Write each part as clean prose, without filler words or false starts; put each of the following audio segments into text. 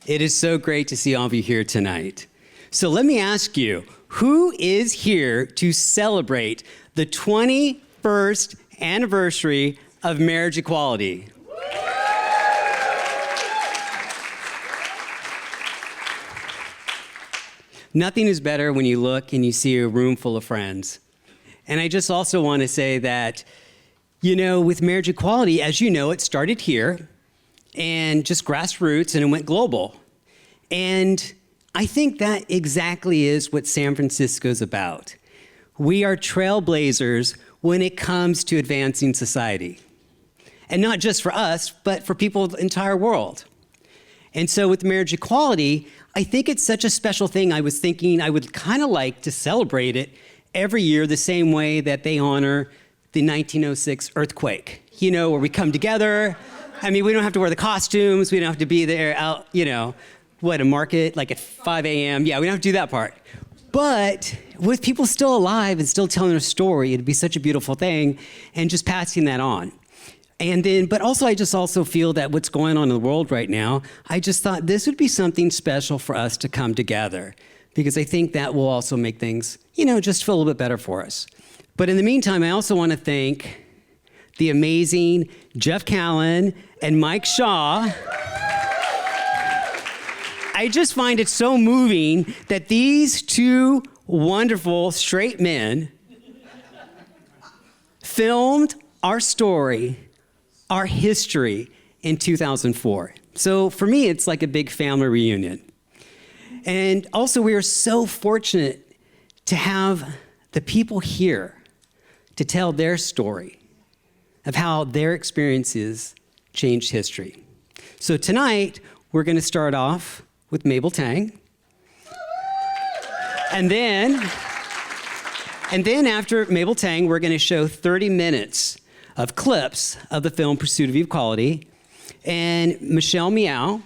It is so great to see all of you here tonight. So let me ask you, who is here to celebrate the 21st anniversary of marriage equality? Nothing is better when you look and you see a room full of friends. And I just also want to say that, with marriage equality, as you know, it started here and just grassroots, and it went global. And I think that exactly is what San Francisco's about. We are trailblazers when it comes to advancing society. And not just for us, but for people of the entire world. And so with marriage equality, I think it's such a special thing. I was thinking I would kind of like to celebrate it every year the same way that they honor the 1906 earthquake, where we come together. I mean, we don't have to wear the costumes. We don't have to be there out, a market, like at 5 a.m. Yeah, we don't have to do that part. But with people still alive and still telling their story, it'd be such a beautiful thing, and just passing that on. And then, but also I just also feel that what's going on in the world right now, I just thought this would be something special for us to come together, because I think that will also make things, just feel a little bit better for us. But in the meantime, I also want to thank the amazing Jeff Callan and Mike Shaw. I just find it so moving that these two wonderful straight men filmed our story, our history in 2004. So for me, it's like a big family reunion. And also, we are so fortunate to have the people here to tell their story of how their experiences changed history. So tonight, we're going to start off with Mabel Tang. And then after Mabel Tang, we're going to show 30 minutes of clips of the film Pursuit of Equality. And Michelle Meow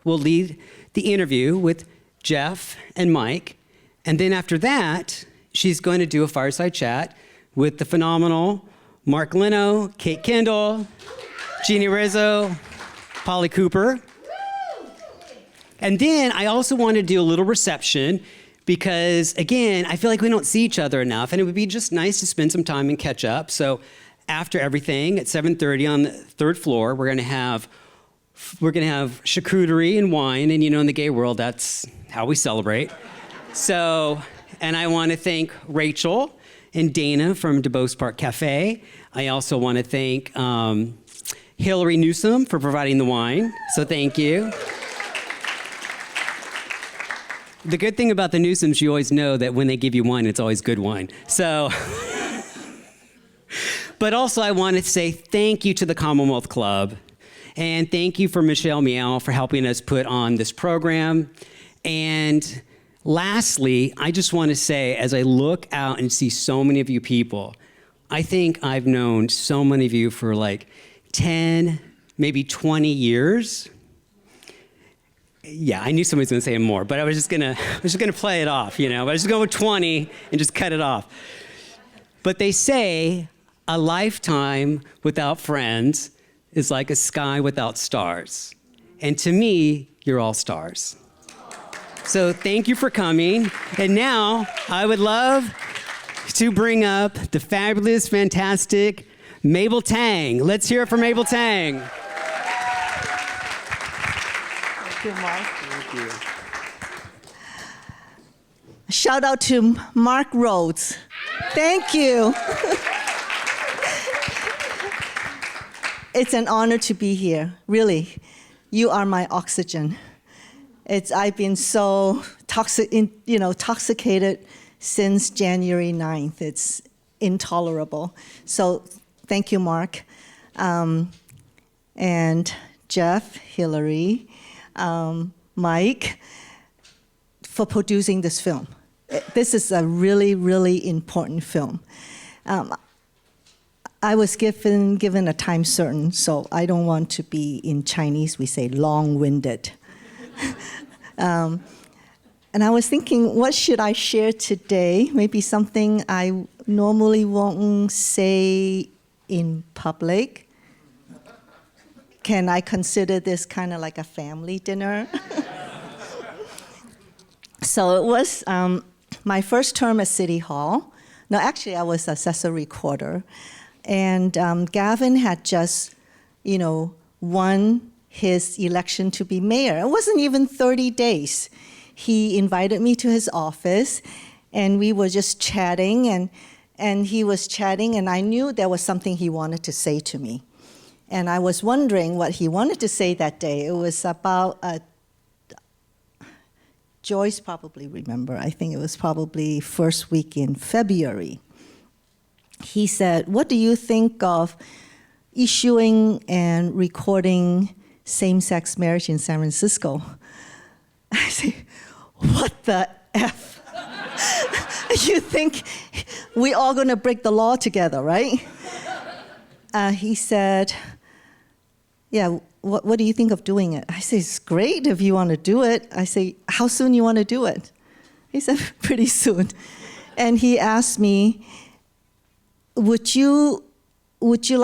will lead the interview with Jeff and Mike. And then after that, she's going to do a fireside chat with the phenomenal Mark Leno, Kate Kendall, Jeannie Rizzo, Polly Cooper. And then I also want to do a little reception because, again, I feel like we don't see each other enough, and it would be just nice to spend some time and catch up. So after everything, at 7:30 on the third floor, we're going to have charcuterie and wine, and in the gay world, that's how we celebrate. So, and I want to thank Rachel and Dana from DuBose Park Cafe. I also want to thank Hillary Newsom for providing the wine, so thank you. The good thing about the Newsoms, you always know that when they give you wine, it's always good wine. So, but also I want to say thank you to the Commonwealth Club, and thank you for Michelle Meow for helping us put on this program. And lastly, I just want to say, as I look out and see so many of you people, I think I've known so many of you for like 10, maybe 20 years. Yeah, I knew somebody was going to say more, but I was just going to play it off, But I was just going with 20 and just cut it off. But they say a lifetime without friends is like a sky without stars. And to me, you're all stars. So thank you for coming. And now I would love to bring up the fabulous, fantastic Mabel Tang. Let's hear it for Mabel Tang. Thank you, Mark. Thank you. Shout out to Mark Rhodes. Thank you. It's an honor to be here. Really, you are my oxygen. I've been so toxicated since January 9th. It's intolerable. So thank you, Mark. And Jeff, Hillary, Mike, for producing this film. This is a really, really important film. I was given a time certain, so I don't want to be, in Chinese, we say long-winded. And I was thinking, what should I share today? Maybe something I normally won't say in public. Can I consider this kind of like a family dinner? So it was my first term at City Hall. No, actually, I was assessor recorder. And Gavin had just, won his election to be mayor. It wasn't even 30 days. He invited me to his office, and we were just chatting, and he was chatting, and I knew there was something he wanted to say to me. And I was wondering what he wanted to say that day. It was about, Joyce probably remember, I think it was probably first week in February. He said, "What do you think of issuing and recording same-sex marriage in San Francisco?" I say, "What the F?" You think we're all going to break the law together, right? He said, "Yeah, what do you think of doing it?" I say, "It's great if you want to do it." I say, "How soon you want to do it?" He said, "Pretty soon." And he asked me, would you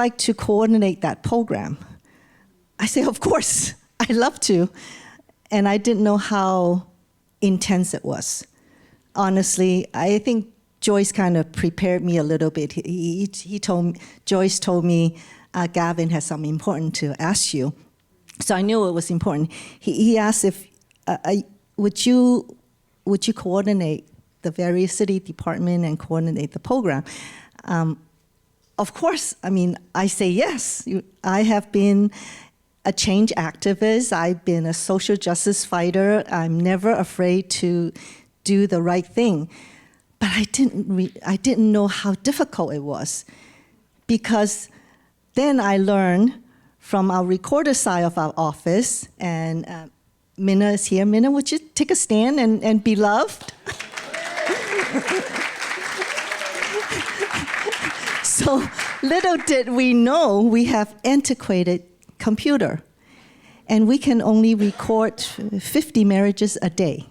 like to coordinate that program? I say, "Of course, I'd love to." And I didn't know how intense it was. Honestly, I think Joyce kind of prepared me a little bit. Joyce told me, "Gavin has something important to ask you." So I knew it was important. He asked if, would you coordinate the various city department and coordinate the program? Of course, I say yes. I have been a change activist. I've been a social justice fighter. I'm never afraid to do the right thing. But I didn't know how difficult it was, because then I learned from our recorder side of our office, and Minna is here. Minna, would you take a stand and be loved? So little did we know we have antiquated computer, and we can only record 50 marriages a day.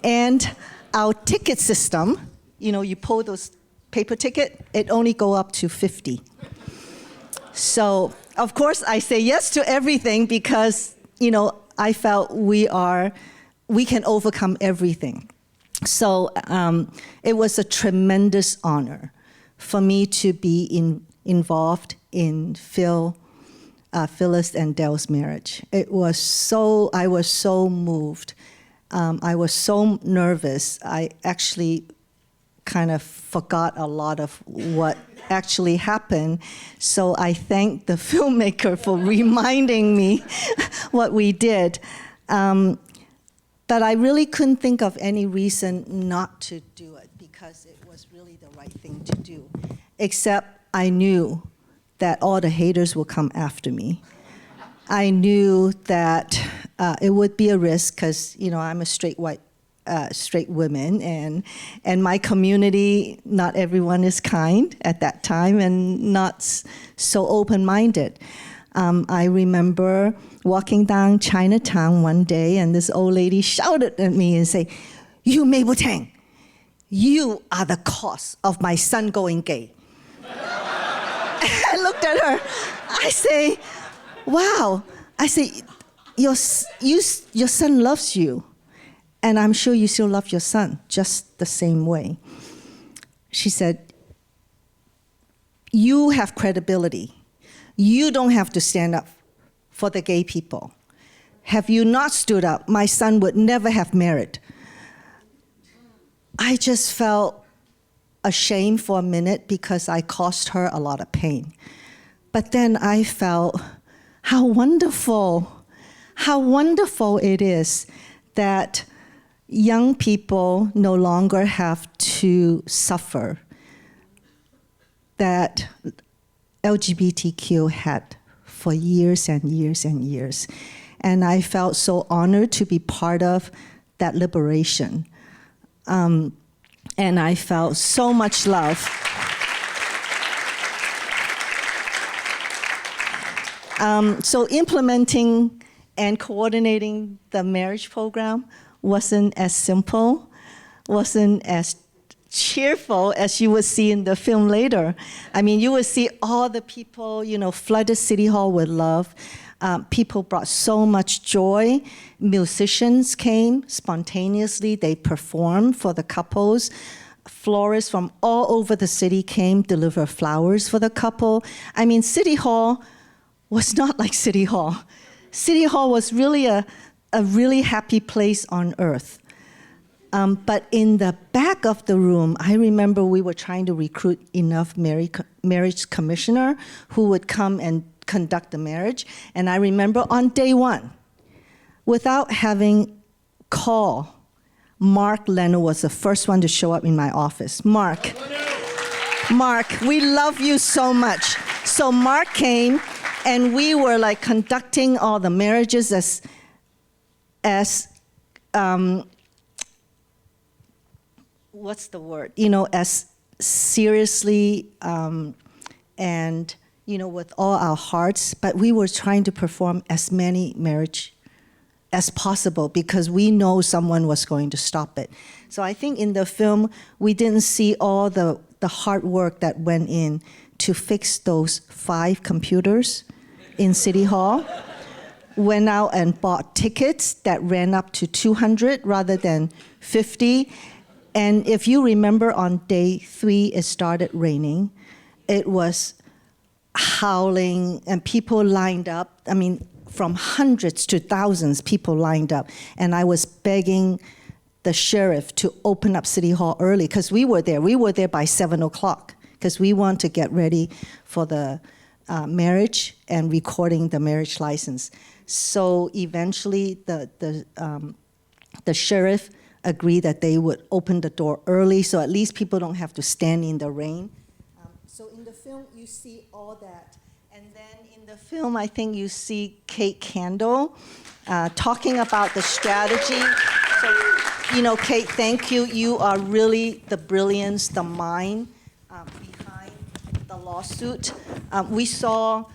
And our ticket system, you pull those paper ticket, it only go up to 50. So, of course, I say yes to everything because, I felt we can overcome everything. So it was a tremendous honor for me to be involved in Phyllis and Dell's marriage. I was so moved. I was so nervous. I actually kind of forgot a lot of what actually happened. So I thank the filmmaker for reminding me what we did. But I really couldn't think of any reason not to do it, because it was really the right thing to do. Except I knew that all the haters will come after me. I knew that it would be a risk because, I'm a straight woman, and my community, not everyone is kind at that time and not so open-minded. I remember walking down Chinatown one day, and this old lady shouted at me and said, "You, Mabel Tang, you are the cause of my son going gay." I looked at her. I say, "Wow." I say, your son loves you, and I'm sure you still love your son just the same way." She said, "You have credibility. You don't have to stand up for the gay people. Have you not stood up, my son would never have married." I just felt ashamed for a minute because I caused her a lot of pain. But then I felt how wonderful it is that young people no longer have to suffer that LGBTQ had for years and years and years. And I felt so honored to be part of that liberation. And I felt so much love. So implementing and coordinating the marriage program wasn't as simple, wasn't as cheerful as you will see in the film later. I mean, you will see all the people, flooded City Hall with love. People brought so much joy. Musicians came spontaneously. They performed for the couples. Florists from all over the city came, deliver flowers for the couple. I mean, City Hall was not like City Hall. City Hall was really a really happy place on earth. But in the back of the room, I remember we were trying to recruit enough marriage commissioner who would come and conduct the marriage. And I remember on day one, without having call, Mark Leno was the first one to show up in my office. Mark, we love you so much. So Mark came, and we were like conducting all the marriages as what's the word? As seriously and with all our hearts. But we were trying to perform as many marriage as possible because we know someone was going to stop it. So I think in the film, we didn't see all the hard work that went in to fix those 5 computers in City Hall. Went out and bought tickets that ran up to 200 rather than 50. And if you remember, on day 3, it started raining. It was howling, and people lined up. I mean, from hundreds to thousands, people lined up. And I was begging the sheriff to open up City Hall early, because we were there. We were there by 7 o'clock, because we want to get ready for the marriage and recording the marriage license. So eventually, the sheriff agreed that they would open the door early, so at least people don't have to stand in the rain. So in the film, you see all that. And then in the film, I think you see Kate Candle talking about the strategy. So, Kate, thank you. You are really the brilliance, the mind behind the lawsuit. We saw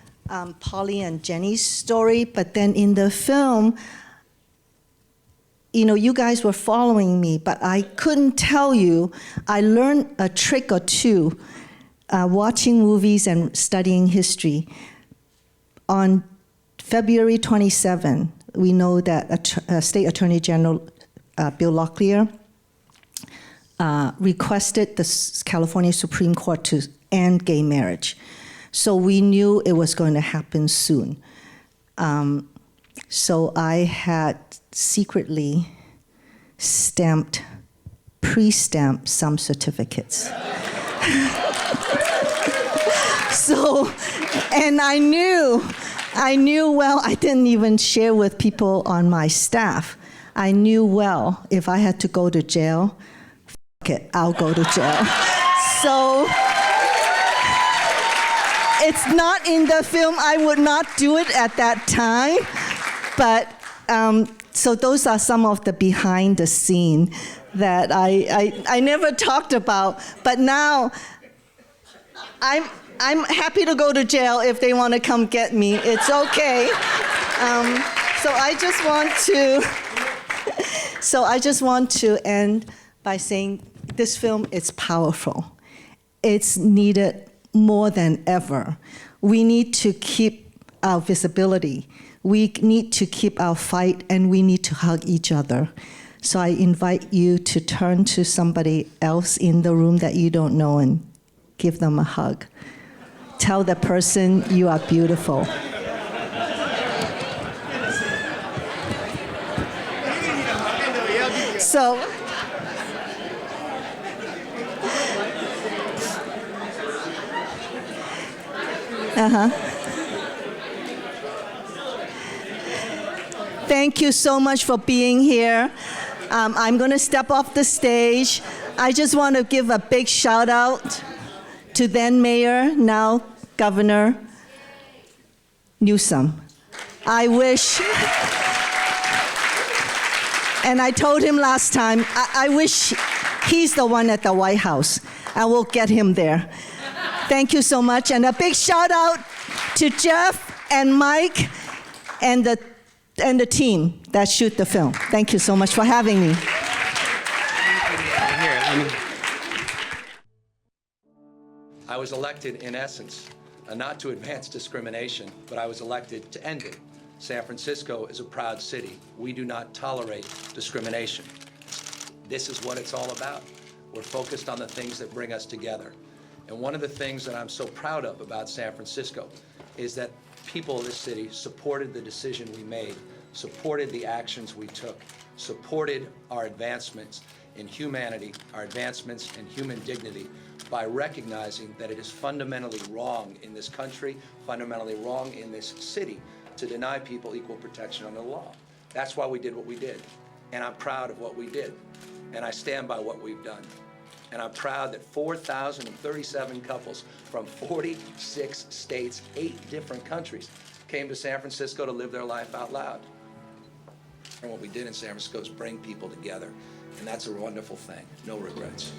Polly and Jenny's story, but then in the film, you guys were following me, but I couldn't tell you. I learned a trick or two watching movies and studying history. On February 27, we know that State Attorney General Bill Locklear requested the California Supreme Court to end gay marriage. So we knew it was going to happen soon. So I had secretly pre-stamped some certificates. So, and I knew, well, I didn't even share with people on my staff. I knew, well, if I had to go to jail, it, I'll go to jail. So, it's not in the film. I would not do it at that time. But, so those are some of the behind the scene that I never talked about. But now, I'm happy to go to jail if they want to come get me. It's okay. So I just want to end by saying this film is powerful. It's needed more than ever. We need to keep our visibility. We need to keep our fight, and we need to hug each other. So I invite you to turn to somebody else in the room that you don't know and give them a hug. Tell the person you are beautiful. So, thank you so much for being here. I'm going to step off the stage. I just want to give a big shout out to then Mayor, now Governor Newsom. I wish, and I told him last time, I wish he's the one at the White House. I will get him there. Thank you so much, and a big shout out to Jeff and Mike and the team that shoot the film. Thank you so much for having me. Here, I was elected, in essence, not to advance discrimination, but I was elected to end it. San Francisco is a proud city. We do not tolerate discrimination. This is what it's all about. We're focused on the things that bring us together. And one of the things that I'm so proud of about San Francisco is that people of this city supported the decision we made, supported the actions we took, supported our advancements in humanity, our advancements in human dignity, by recognizing that it is fundamentally wrong in this country, fundamentally wrong in this city, to deny people equal protection under the law. That's why we did what we did. And I'm proud of what we did. And I stand by what we've done. And I'm proud that 4,037 couples from 46 states, 8 different countries, came to San Francisco to live their life out loud. And what we did in San Francisco is bring people together. And that's a wonderful thing. No regrets.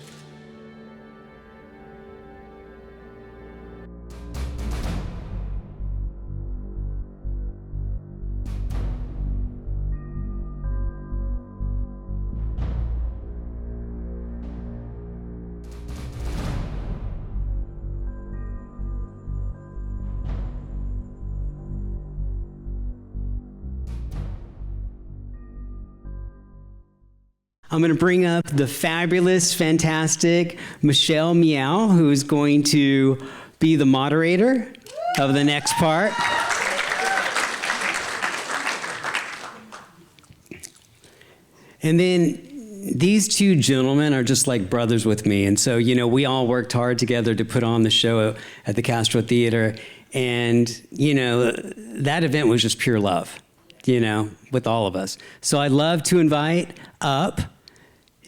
I'm going to bring up the fabulous, fantastic Michelle Meow, who's going to be the moderator of the next part. And then these two gentlemen are just like brothers with me. And so, we all worked hard together to put on the show at the Castro Theater. And, that event was just pure love, with all of us. So I'd love to invite up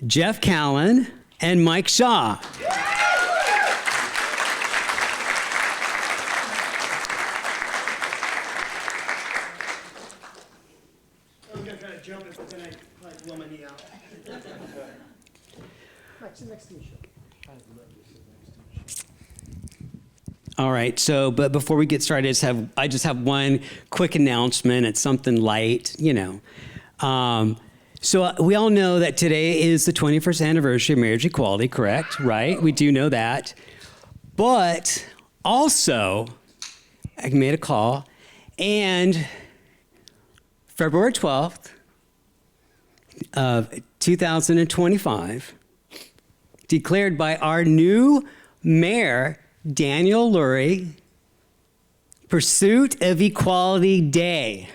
Jeff Callan and Mike Shaw. I'm going to try to jump it, but then I blow my knee out. Mike, sit next to me, Sean. All right, so, but before we get started, I just have one quick announcement. It's something light, So we all know that today is the 21st anniversary of marriage equality, correct? Right? We do know that. But also, I made a call, and February 12th of 2025, declared by our new mayor, Daniel Lurie, Pursuit of Equality Day.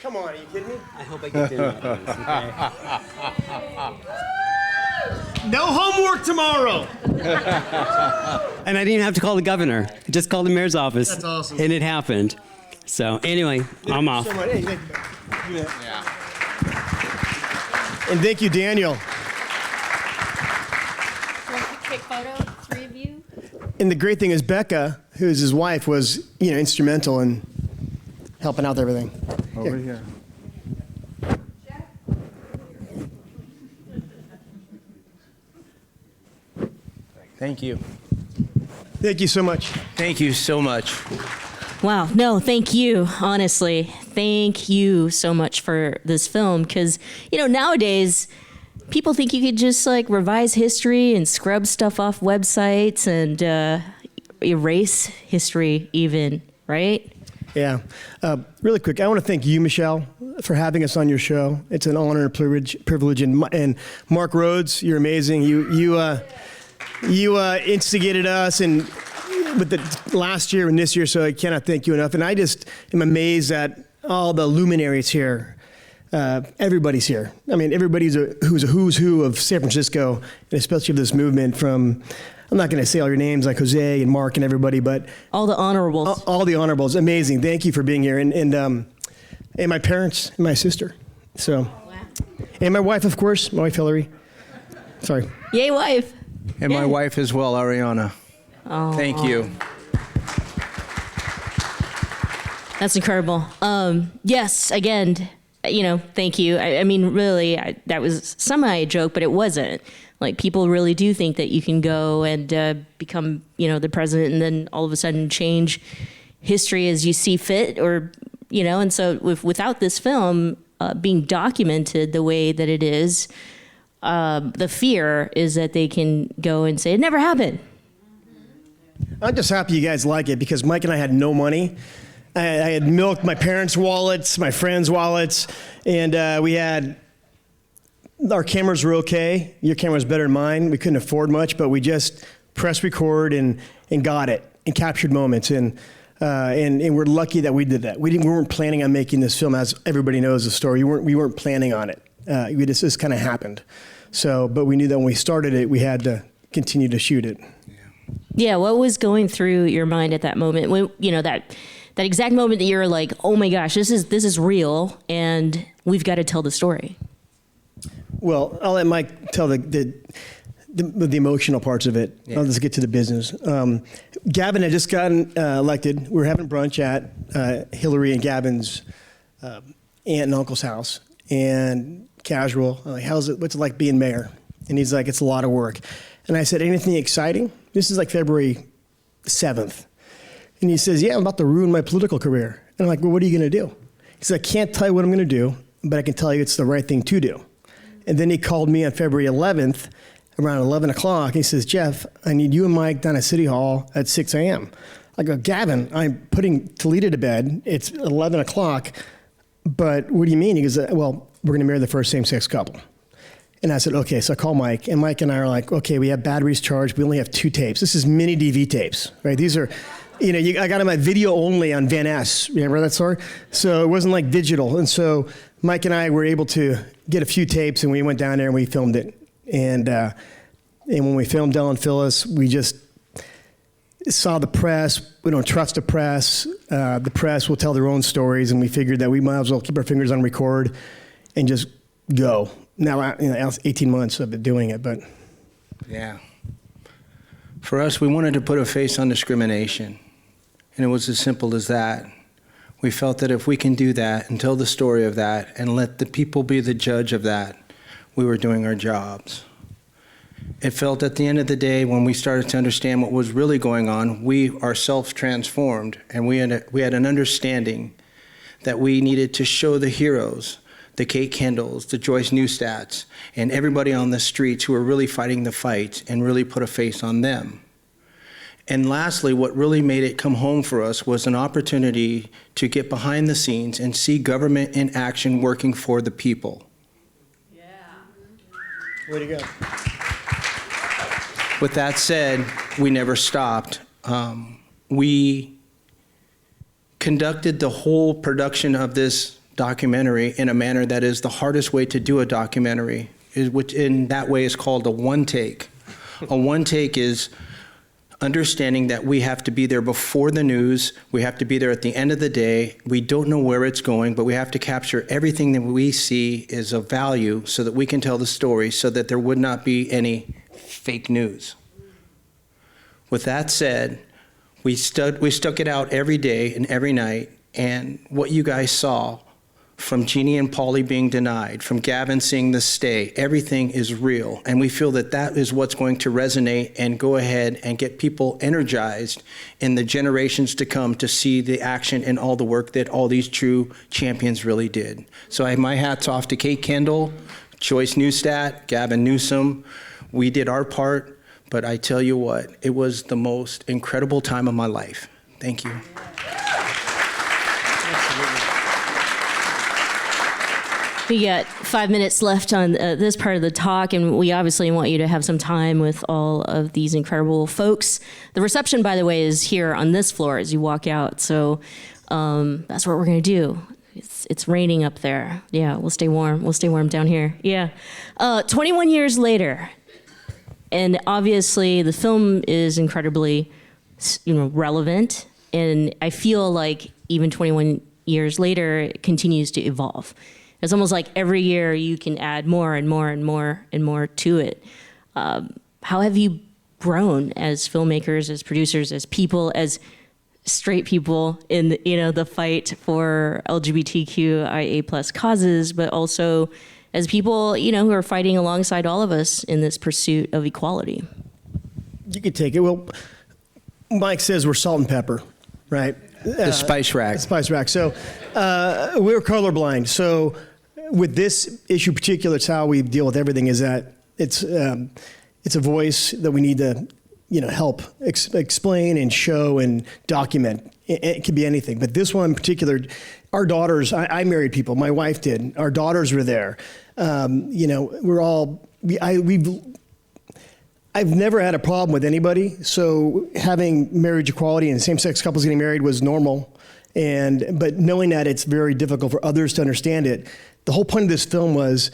Come on, are you kidding me? I hope I get dinner. Okay? No homework tomorrow. And I didn't have to call the governor. I just called the mayor's office. That's awesome. And it happened. So anyway, I'm off. So much. Hey, thank you. And thank you, Daniel. Want a quick photo, three of you? And the great thing is Becca, who's his wife, was instrumental in helping out with everything. Over here. Thank you. Thank you so much. Thank you so much. Wow, no, thank you, honestly. Thank you so much for this film, because, nowadays, people think you could just, revise history and scrub stuff off websites and erase history even, right? Yeah. Really quick, I want to thank you, Michelle, for having us on your show. It's an honor and privilege. And Mark Rhodes, you're amazing. You instigated us and with the last year and this year, so I cannot thank you enough. And I just am amazed at all the luminaries here. Everybody's here. I mean, everybody's who's a who's who of San Francisco, and especially of this movement from, I'm not going to say all your names like Jose and Mark and everybody, but All the honorables. all the honorables. Amazing. Thank you for being here. And my parents and my sister. So, and my wife, of course, my wife, Hillary. Sorry. Yay, wife. And my Yeah. wife as well, Ariana. Oh, Thank you. That's incredible. Yes, again, thank you. I mean, really, that was somehow a joke, but it wasn't. Like, people really do think that you can go and become, the president and then all of a sudden change history as you see fit, or, and so without this film, being documented the way that it is, the fear is that they can go and say, it never happened. I'm just happy you guys like it because Mike and I had no money. I had milked my parents' wallets, my friends' wallets, and our cameras were okay. Your camera's better than mine. We couldn't afford much, but we just pressed record and got it and captured moments. And we're lucky that we did that. We weren't planning on making this film, as everybody knows the story. We weren't planning on it. This kind of happened. So, but we knew that when we started it, we had to continue to shoot it. Yeah, what was going through your mind at that moment? When, that exact moment that you're like, oh my gosh, this is real, and we've got to tell the story. Well, I'll let Mike tell the emotional parts of it. Yeah. I'll just get to the business. Gavin had just gotten elected. We were having brunch at Hillary and Gavin's aunt and uncle's house, and casual. I'm like, what's it like being mayor? And he's like, it's a lot of work. And I said, anything exciting? This is like February 7th. And he says, yeah, I'm about to ruin my political career. And I'm like, well, what are you going to do? He says, I can't tell you what I'm going to do, but I can tell you it's the right thing to do. And then he called me on February 11th, around 11 o'clock. He says, Jeff, I need you and Mike down at City Hall at 6 a.m. I go, Gavin, I'm putting Toledo to bed. It's 11 o'clock. But what do you mean? He goes, well, we're going to marry the first same-sex couple. And I said, okay. So I call Mike, and Mike and I are like, okay, we have batteries charged. We only have 2 tapes. This is mini DV tapes, right? These are, I got them at video only on Van Ness. Remember that story? So it wasn't like digital. And so Mike and I were able to get a few tapes, and we went down there and we filmed it. And when we filmed Del and Phyllis, we just saw the press. We don't trust the press. The press will tell their own stories, and we figured that we might as well keep our fingers on record and just go. Now, 18 months I've been doing it, but. Yeah. For us, we wanted to put a face on discrimination, and it was as simple as that. We felt that if we can do that and tell the story of that and let the people be the judge of that, we were doing our jobs. It felt at the end of the day, when we started to understand what was really going on, we ourselves transformed, and we had an understanding that we needed to show the heroes, the Kate Kendalls, the Joyce Newstats, and everybody on the streets who were really fighting the fight and really put a face on them. And lastly, what really made it come home for us was an opportunity to get behind the scenes and see government in action working for the people. Yeah. Way to go. With that said, we never stopped. We conducted the whole production of this documentary in a manner that is the hardest way to do a documentary, which in that way is called a one take. A one take is understanding that we have to be there before the news, we have to be there at the end of the day, we don't know where it's going, but we have to capture everything that we see is of value so that we can tell the story so that there would not be any fake news. With that said, we stuck it out every day and every night, and what you guys saw, from Jeannie and Paulie being denied, from Gavin seeing the stay, everything is real. And we feel that that is what's going to resonate and go ahead and get people energized in the generations to come to see the action and all the work that all these true champions really did. So I have my hats off to Kate Kendall, Joyce Newstat, Gavin Newsom. We did our part, but I tell you what, it was the most incredible time of my life. Thank you. We got 5 minutes left on this part of the talk, and we obviously want you to have some time with all of these incredible folks. The reception, by the way, is here on this floor as you walk out, so that's what we're going to do. It's raining up there. Yeah, we'll stay warm. We'll stay warm down here. Yeah. 21 years later, and obviously the film is incredibly, relevant, and I feel like even 21 years later, it continues to evolve. It's almost like every year you can add more and more and more and more to it. How have you grown as filmmakers, as producers, as people, as straight people in the fight for LGBTQIA+ causes, but also as people who are fighting alongside all of us in this pursuit of equality? You could take it. Well, Mike says we're salt and pepper, right? The spice rack. The spice rack. So we're colorblind. So with this issue in particular, it's how we deal with everything. Is that it's a voice that we need to, help explain and show and document. It could be anything, but this one in particular, our daughters. I married people. My wife did. Our daughters were there. We're all. I've never had a problem with anybody. So having marriage equality and same-sex couples getting married was normal. But knowing that it's very difficult for others to understand it, the whole point of this film was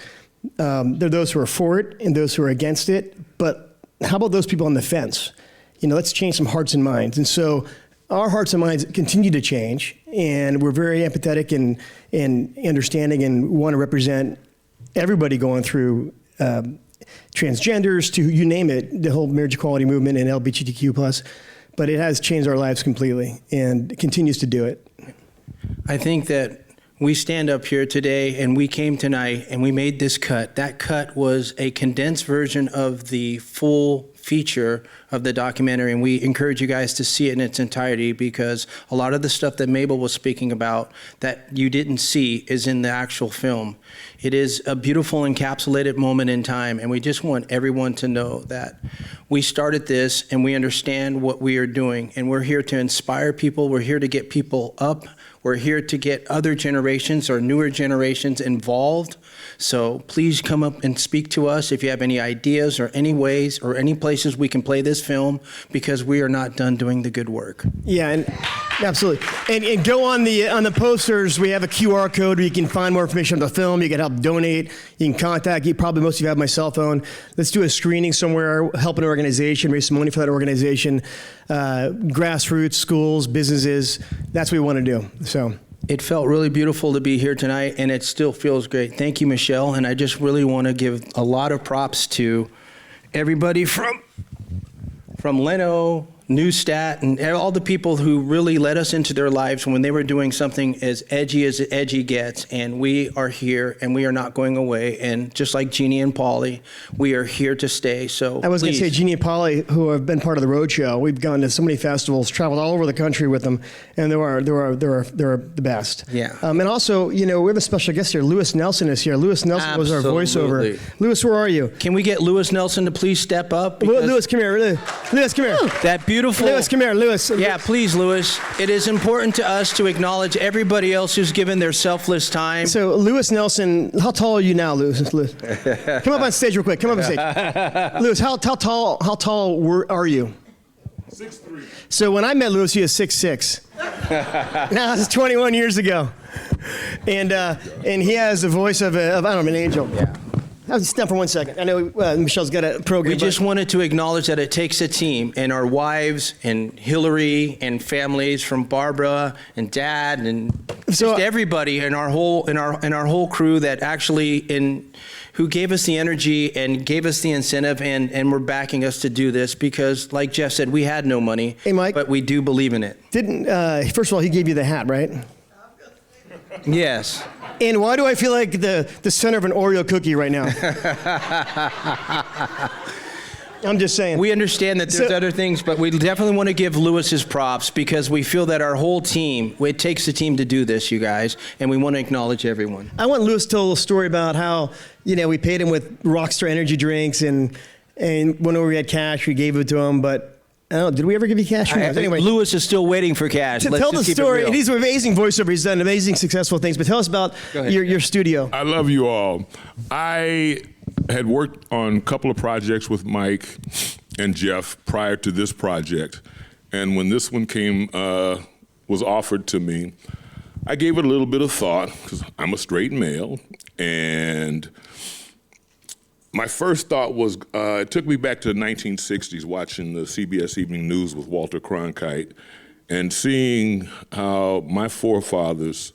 there are those who are for it and those who are against it. But how about those people on the fence? Let's change some hearts and minds. And so our hearts and minds continue to change, and we're very empathetic and understanding and want to represent everybody going through transgenders to you name it, the whole marriage equality movement and LGBTQ+. But it has changed our lives completely and continues to do it. I think that we stand up here today and we came tonight and we made this cut. That cut was a condensed version of the full feature of the documentary, and we encourage you guys to see it in its entirety, because a lot of the stuff that Mabel was speaking about that you didn't see is in the actual film. It is a beautiful encapsulated moment in time, and we just want everyone to know that we started this and we understand what we are doing, and we're here to inspire people. We're here to get people up. We're here to get other generations or newer generations involved. So please come up and speak to us if you have any ideas or any ways or any places we can play this film, because we are not done doing the good work. Yeah, and absolutely. And go on the posters. We have a QR code where you can find more information on the film. You can help donate. You can contact. Probably most of you have my cell phone. Let's do a screening somewhere. Help an organization. Raise some money for that organization. Grassroots, schools, businesses. That's what we want to do. So. It felt really beautiful to be here tonight, and it still feels great. Thank you, Michelle. And I just really want to give a lot of props to everybody from Leno, Newstat, and all the people who really let us into their lives when they were doing something as edgy gets. And we are here, and we are not going away. And just like Jeannie and Polly, we are here to stay. So I was going to say, Jeannie and Polly, who have been part of the roadshow, we've gone to so many festivals, traveled all over the country with them, and they're the best. Yeah. And also, we have a special guest here. Lewis Nelson is here. Lewis Nelson was our voiceover. Lewis, where are you? Can we get Lewis Nelson to please step up? Lewis, come here. Lewis, come here. That beautiful. Lewis, come here. Lewis. Yeah, please, Lewis. It is important to us to acknowledge everybody else who's given their selfless time. So, Lewis Nelson, how tall are you now, Lewis? Come up on stage real quick. Come up on stage. Lewis, how tall are you? 6'3". So when I met Lewis, he was 6'6". Now that's 21 years ago, and he has the voice of an angel. Yeah. I'll just stand for 1 second. I know Michelle's got a program. We just wanted to acknowledge that it takes a team, and our wives and Hillary and families from Barbara and Dad and just everybody in our whole crew that actually who gave us the energy and gave us the incentive and were backing us to do this, because like Jeff said, we had no money. Hey, Mike, but we do believe in it. First of all, he gave you the hat, right? Yes. And why do I feel like the center of an Oreo cookie right now? I'm just saying. We understand that there's other things, but we definitely want to give Lewis his props, because we feel that our whole team, it takes a team to do this, you guys, and we want to acknowledge everyone. I want Lewis to tell a little story about how, we paid him with Rockstar energy drinks, and whenever we had cash, we gave it to him, but did we ever give you cash? Anyway, Lewis is still waiting for cash. Tell the story. And he's an amazing voiceover. He's done amazing, successful things. But tell us about your studio. I love you all. I had worked on a couple of projects with Mike and Jeff prior to this project. And when this one was offered to me, I gave it a little bit of thought, because I'm a straight male. And my first thought was, it took me back to the 1960s, watching the CBS Evening News with Walter Cronkite and seeing how my forefathers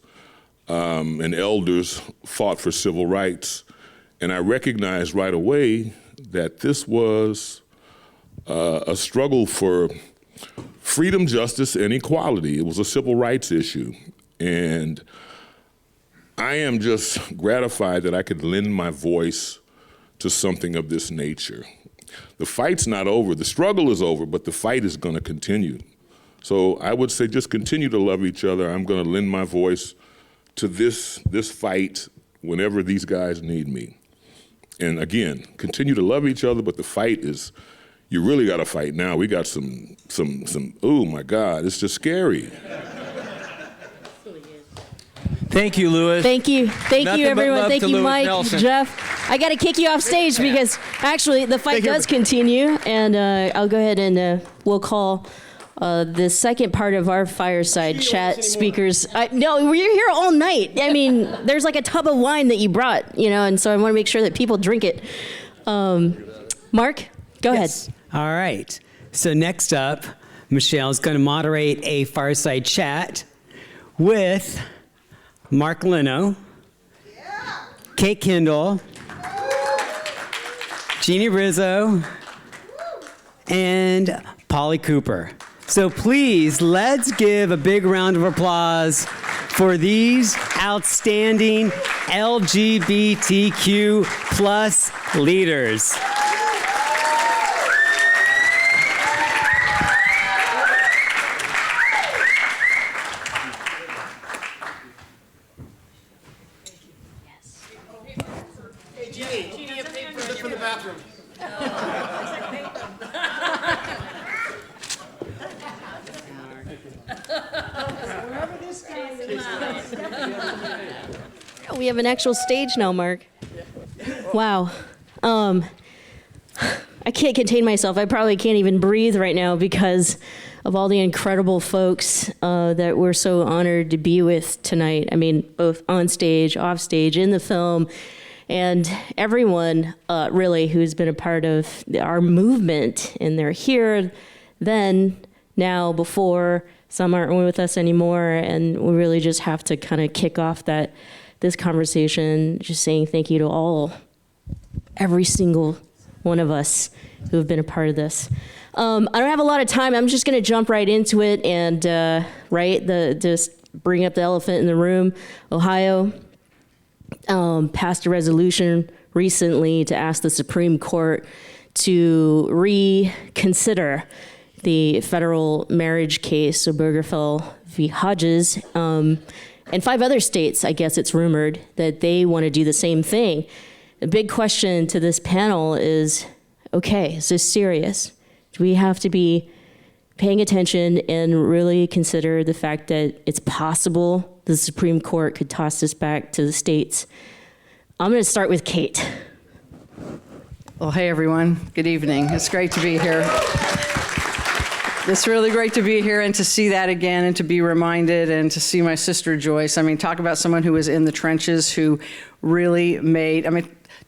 and elders fought for civil rights. And I recognized right away that this was a struggle for freedom, justice, and equality. It was a civil rights issue. And I am just gratified that I could lend my voice to something of this nature. The fight's not over. The struggle is over, but the fight is going to continue. So I would say just continue to love each other. I'm going to lend my voice to this fight whenever these guys need me. And again, continue to love each other, but the fight is, you really got to fight now. We got some, oh my God, it's just scary. Thank you, Louis. Thank you. Thank Nothing you, but everyone. love Thank to you, Louis Mike, Nelson. Jeff. I got to kick you off stage because actually the fight does continue. And I'll go ahead and we'll call the second part of our fireside chat speakers. No, we're here all night. I mean, there's like a tub of wine that you brought, you know, and so I want to make sure that people drink it. Mark, go ahead. All right. So next up, Michelle is going to moderate a fireside chat with Mark Leno, Kate Kendall, Jeannie Rizzo, and Polly Cooper. So please, let's give a big round of applause for these outstanding LGBTQ plus leaders. We have an actual stage now, Mark. Wow. I can't contain myself. I probably can't even breathe right now because of all the incredible folks that we're so honored to be with tonight. I mean, both on stage, off stage, in the film, and everyone really who's been a part of our movement. And they're here then, now, before. Some aren't with us anymore, and we really just have to kind of kick off this conversation, just saying thank you to every single one of us who have been a part of this. I don't have a lot of time. I'm just going to jump right into it and just bring up the elephant in the room. Ohio passed a resolution recently to ask the Supreme Court to reconsider the federal marriage case, Obergefell v. Hodges, and 5 other states, I guess it's rumored, that they want to do the same thing. The big question to this panel is, okay, is this serious? Do we have to be paying attention and really consider the fact that it's possible the Supreme Court could toss this back to the states? I'm going to start with Kate. Well, hey, everyone. Good evening. It's great to be here. It's really great to be here and to see that again and to be reminded and to see my sister Joyce. I mean, talk about someone who was in the trenches, who really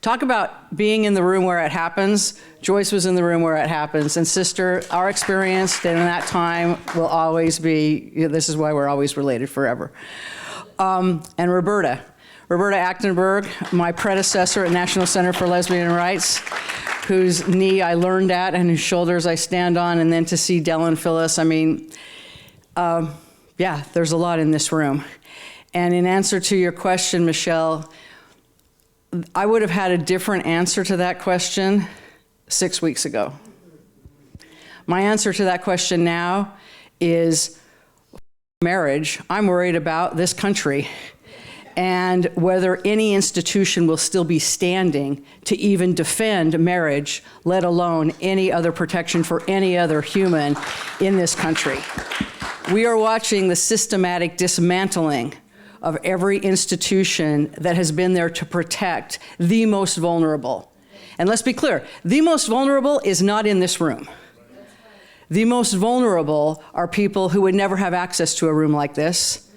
talk about being in the room where it happens. Joyce was in the room where it happens. And sister, our experience in that time will always be, this is why we're always related forever. And Roberta Achtenberg, my predecessor at National Center for Lesbian Rights, whose knee I learned at and whose shoulders I stand on, and then to see Dellen Phyllis. I mean, there's a lot in this room. And in answer to your question, Michelle, I would have had a different answer to that question 6 weeks ago. My answer to that question now is marriage. I'm worried about this country and whether any institution will still be standing to even defend marriage, let alone any other protection for any other human in this country. We are watching the systematic dismantling of every institution that has been there to protect the most vulnerable. And let's be clear, the most vulnerable is not in this room. The most vulnerable are people who would never have access to a room like this,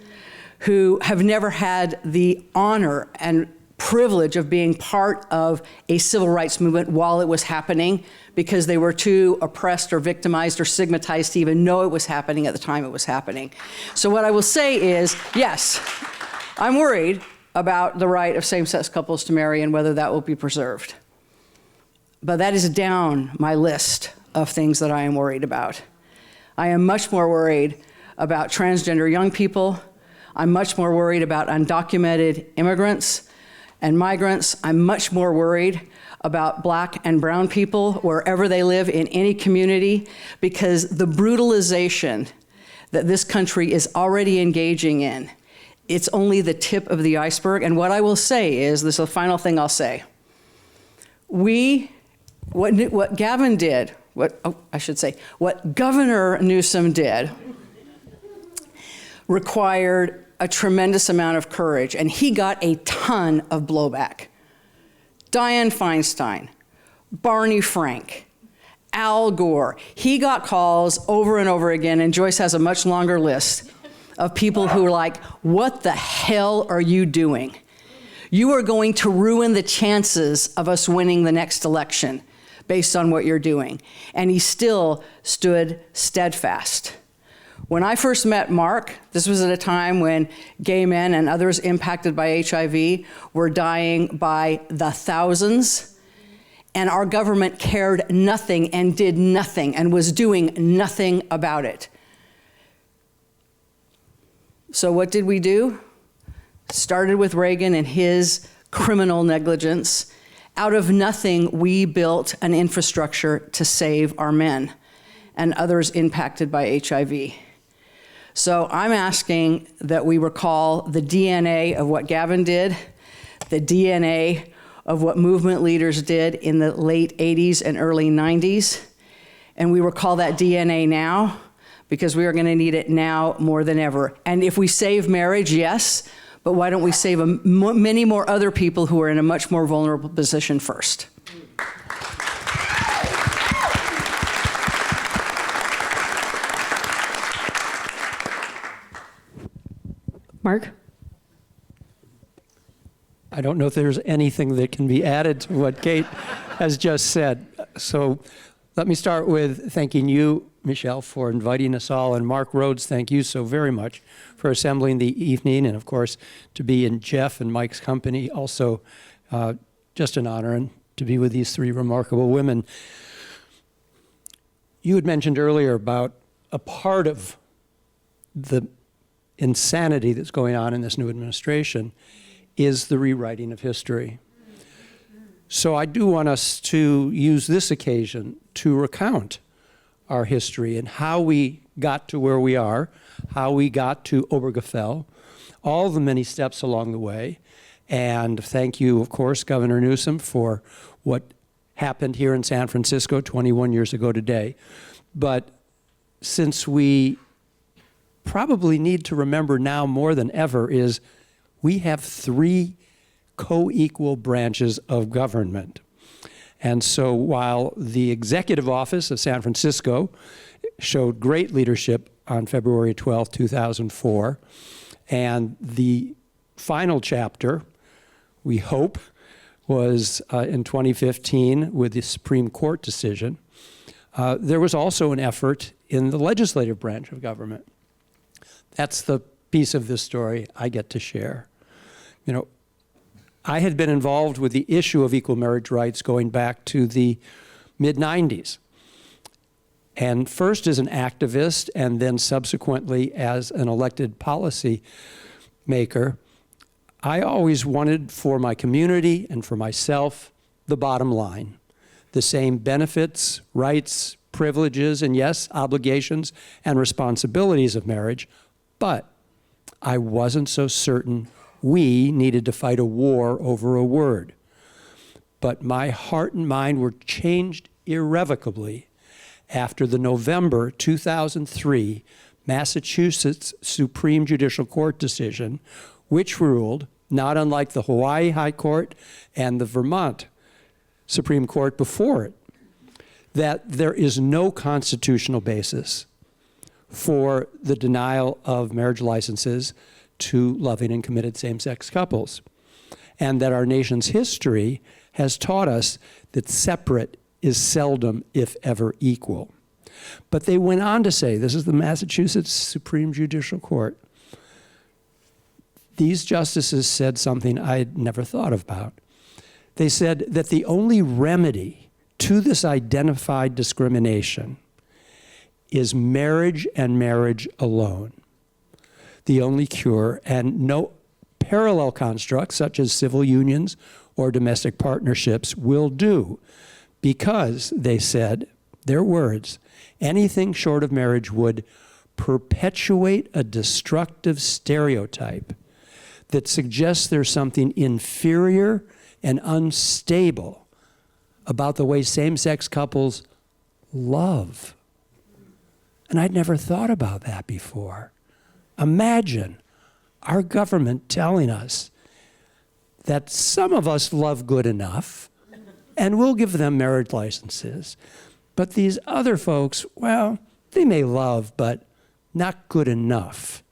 who have never had the honor and privilege of being part of a civil rights movement while it was happening because they were too oppressed or victimized or stigmatized to even know it was happening at the time it was happening. So what I will say is, yes, I'm worried about the right of same-sex couples to marry and whether that will be preserved. But that is down my list of things that I am worried about. I am much more worried about transgender young people. I'm much more worried about undocumented immigrants and migrants. I'm much more worried about Black and brown people wherever they live in any community, because the brutalization that this country is already engaging in it's only the tip of the iceberg. And what I will say is, this is the final thing I'll say. What Gavin did, what Governor Newsom did required a tremendous amount of courage, and he got a ton of blowback. Dianne Feinstein, Barney Frank, Al Gore. He got calls over and over again, and Joyce has a much longer list of people who were like, what the hell are you doing? You are going to ruin the chances of us winning the next election based on what you're doing. And he still stood steadfast. When I first met Mark, this was at a time when gay men and others impacted by HIV were dying by the thousands, and our government cared nothing and did nothing and was doing nothing about it. So what did we do? Started with Reagan and his criminal negligence. Out of nothing, we built an infrastructure to save our men and others impacted by HIV. So I'm asking that we recall the DNA of what Gavin did, the DNA of what movement leaders did in the late 80s and early 90s, and we recall that DNA now, because we are going to need it now more than ever. And if we save marriage, yes, but why don't we save many more other people who are in a much more vulnerable position first? Mark? I don't know if there's anything that can be added to what Kate has just said. So let me start with thanking you, Michelle, for inviting us all. And Mark Rhodes, thank you so very much for assembling the evening. And of course, to be in Jeff and Mike's company, also just an honor, and to be with these three remarkable women. You had mentioned earlier about a part of the insanity that's going on in this new administration is the rewriting of history. So I do want us to use this occasion to recount our history and how we got to where we are, how we got to Obergefell, all the many steps along the way. And thank you, of course, Governor Newsom, for what happened here in San Francisco 21 years ago today. But since we probably need to remember now more than ever is we have three co-equal branches of government. And so while the executive office of San Francisco showed great leadership on February 12, 2004, and the final chapter, we hope, was in 2015 with the Supreme Court decision, there was also an effort in the legislative branch of government. That's the piece of this story I get to share. You know, I had been involved with the issue of equal marriage rights going back to the mid-90s. And first as an activist and then subsequently as an elected policy maker, I always wanted for my community and for myself the bottom line. The same benefits, rights, privileges, and yes, obligations and responsibilities of marriage, but I wasn't so certain we needed to fight a war over a word. But my heart and mind were changed irrevocably after the November 2003 Massachusetts Supreme Judicial Court decision, which ruled, not unlike the Hawaii High Court and the Vermont Supreme Court before it, that there is no constitutional basis for the denial of marriage licenses to loving and committed same-sex couples, and that our nation's history has taught us that separate is seldom, if ever, equal. But they went on to say, this is the Massachusetts Supreme Judicial Court, these justices said something I'd never thought about. They said that the only remedy to this identified discrimination is marriage and marriage alone. The only cure, and no parallel constructs such as civil unions or domestic partnerships will do, because, they said, their words, anything short of marriage would perpetuate a destructive stereotype that suggests there's something inferior and unstable about the way same-sex couples love. And I'd never thought about that before. Imagine our government telling us that some of us love good enough, and we'll give them marriage licenses. But these other folks, well, they may love, but not good enough.